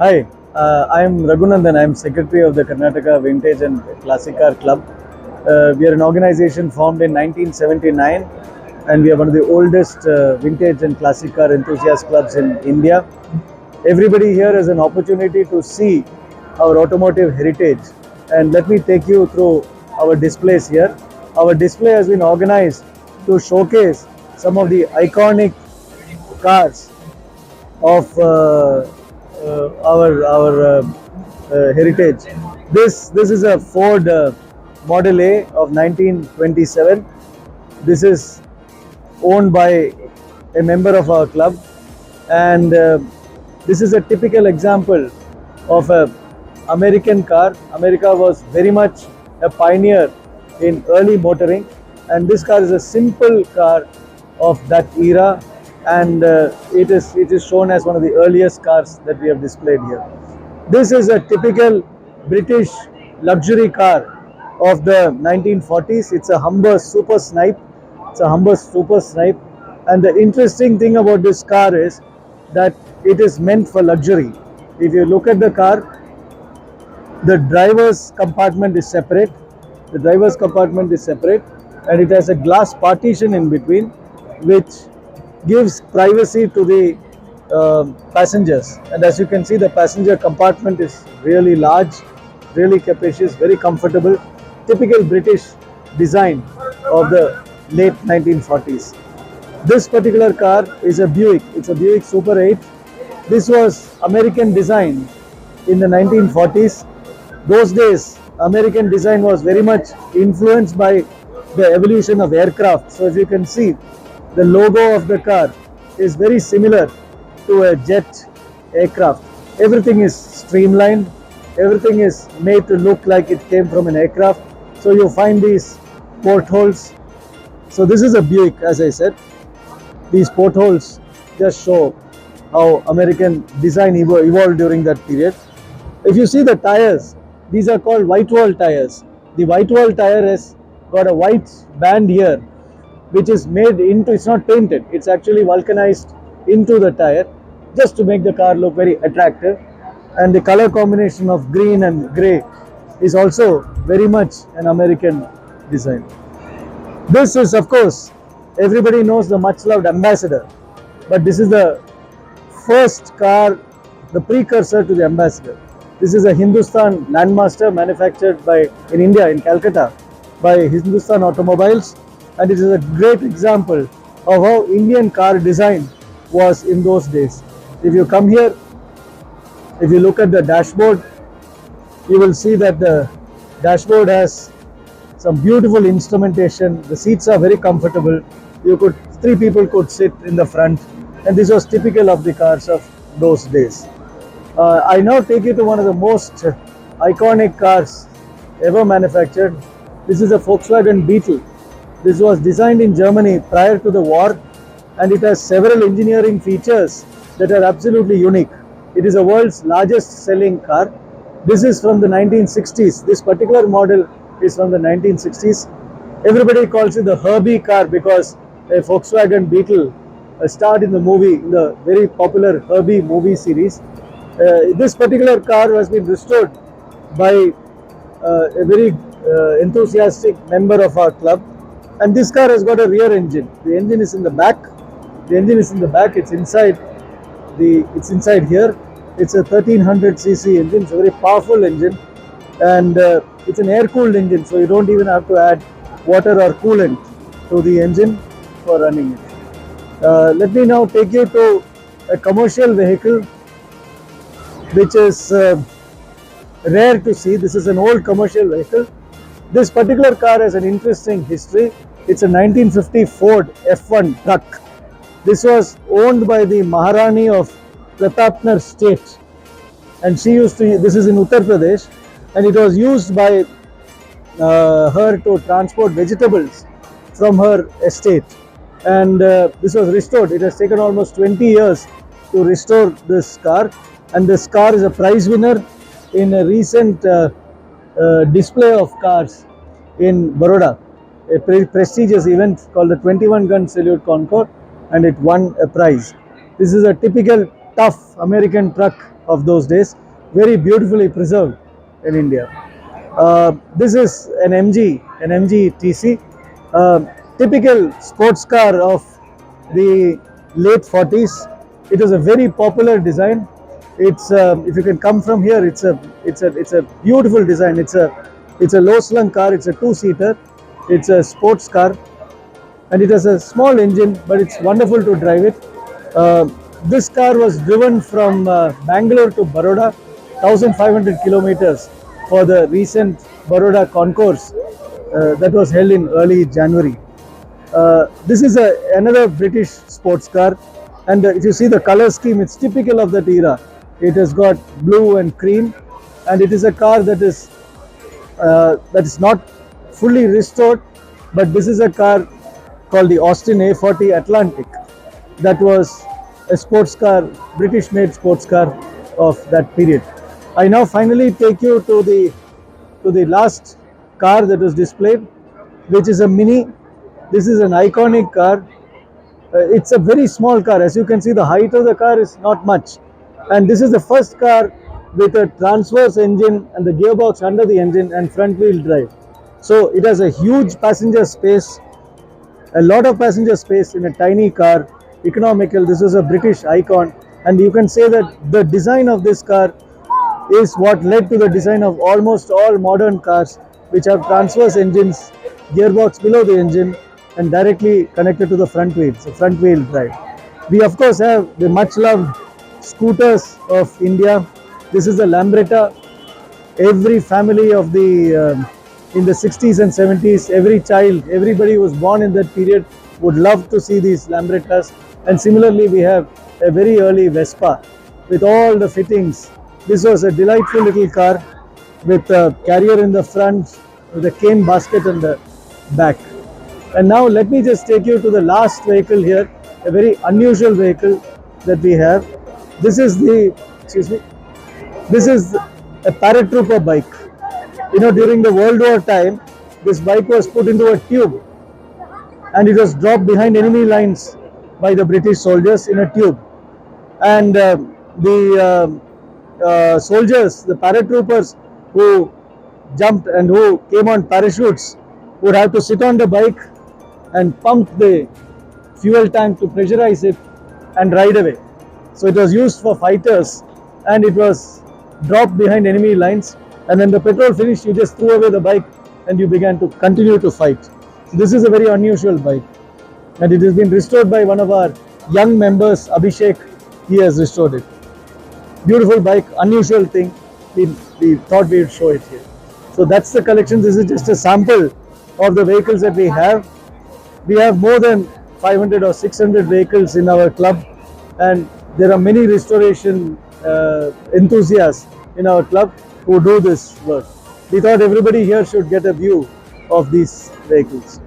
Hi, I am Raghunandan. I am secretary of the Karnataka Vintage and Classic Car Club. We are an organization formed in 1979 and we are one of the oldest vintage and classic car enthusiast clubs in India. Everybody here has an opportunity to see our automotive heritage, and let me take you through our displays here. Our display has been organized to showcase some of the iconic cars of our heritage. This is a Ford Model A of 1927. This is owned by a member of our club, and this is a typical example of a American car. America was very much a pioneer in early motoring, and this car is a simple car of that era, and it is shown as one of the earliest cars that we have displayed here. This is a typical British luxury car of the 1940s. It's a Humber Super Snipe. It's a Humber Super Snipe, and the interesting thing about this car is that it is meant for luxury. If you look at the car, the driver's compartment is separate. The driver's compartment is separate, and it has a glass partition in between, which gives privacy to the passengers. And as you can see, the passenger compartment is really large, really capacious, very comfortable. Typical British design of the late 1940s. This particular car is a Buick. It's a Buick Super 8. This was American design in the 1940s. Those days, American design was very much influenced by the evolution of aircraft. So if you can see, the logo of the car is very similar to a jet aircraft. Everything is streamlined. Everything is made to look like it came from an aircraft. So you find these portholes. So this is a Buick, as I said. These portholes just show how American design evolved during that period. If you see the tires, these are called white wall tires. The white wall tire has got a white band here, which is made into, it's not painted, it's actually vulcanized into the tire just to make the car look very attractive. And the color combination of green and grey is also very much an American design. This is, of course, everybody knows the much loved Ambassador, but this is the first car, the precursor to the Ambassador. This is a Hindustan Landmaster manufactured in India, in Calcutta, by Hindustan Automobiles, and it is a great example of how Indian car design was in those days. If you come here, if you look at the dashboard, you will see that the dashboard has some beautiful instrumentation. The seats are very comfortable. Three people could sit in the front, and this was typical of the cars of those days. I now take you to one of the most iconic cars ever manufactured. This is a Volkswagen Beetle. This was designed in Germany prior to the war, and it has several engineering features that are absolutely unique. It is the world's largest selling car. This is from the 1960s. This particular model is from the 1960s. Everybody calls it the Herbie car because a Volkswagen Beetle starred in the very popular Herbie movie series. This particular car has been restored by a very enthusiastic member of our club, and this car has got a rear engine. The engine is in the back. It's inside here. It's a 1300cc engine. It's a very powerful engine, and it's an air-cooled engine, so you don't even have to add water or coolant to the engine for running it. Let me now take you to a commercial vehicle which is rare to see. This is an old commercial vehicle. This particular car has an interesting history. It's a 1950 Ford F1 truck. This was owned by the Maharani of Pratapgarh state, and this is in Uttar Pradesh, and it was used by her to transport vegetables from her estate. And this was restored. It has taken almost 20 years to restore this car, and this car is a prize winner in a recent display of cars in Baroda, a prestigious event called the 21 Gun Salute Concours, and it won a prize. This is a typical tough American truck of those days, very beautifully preserved in India. This is an MG TC, typical sports car of the late 40s. It is a very popular design. It's if you can come from here, it's a beautiful design. It's a low slung car. It's a two-seater. It's a sports car, and it has a small engine, but it's wonderful to drive it. This car was driven from Bangalore to Baroda, 1,500 kilometers for the recent Baroda concourse that was held in early January. This is another British sports car, and if you see the color scheme, it's typical of that era. It has got blue and cream, and it is a car that is not fully restored, but this is a car called the Austin A40 Atlantic. That was a sports car, British made sports car of that period. I now finally take you to the last car that was displayed, which is a Mini. This is an iconic car. It's a very small car. As you can see, the height of the car is not much. And this is the first car with a transverse engine and the gearbox under the engine and front wheel drive. So it has a huge passenger space, a lot of passenger space in a tiny car, economical. This is a British icon, and you can say that the design of this car is what led to the design of almost all modern cars, which have transverse engines, gearbox below the engine, and directly connected to the front wheels, the front wheel drive. We of course have the much loved scooters of India. This is the Lambretta. Every family of the in the 60s and 70s, every child, everybody who was born in that period would love to see these Lambrettas. And similarly, we have a very early Vespa with all the fittings. This was a delightful little car with a carrier in the front, with a cane basket in the back. And now let me just take you to the last vehicle here, a very unusual vehicle that we have. This is this is a paratrooper bike. You know, during the World War time, this bike was put into a tube and it was dropped behind enemy lines by the British soldiers in a tube. And the soldiers, the paratroopers who jumped and who came on parachutes would have to sit on the bike and pump the fuel tank to pressurize it and ride away. So it was used for fighters, and it was dropped behind enemy lines, and when the petrol finished, you just threw away the bike and you began to continue to fight. So this is a very unusual bike, and it has been restored by one of our young members, Abhishek. He has restored it. Beautiful bike, unusual thing. We thought we would show it here. So that's the collection. This is just a sample of the vehicles that we have. We have more than 500 or 600 vehicles in our club, and there are many restoration enthusiasts in our club who do this work. We thought everybody here should get a view of these vehicles.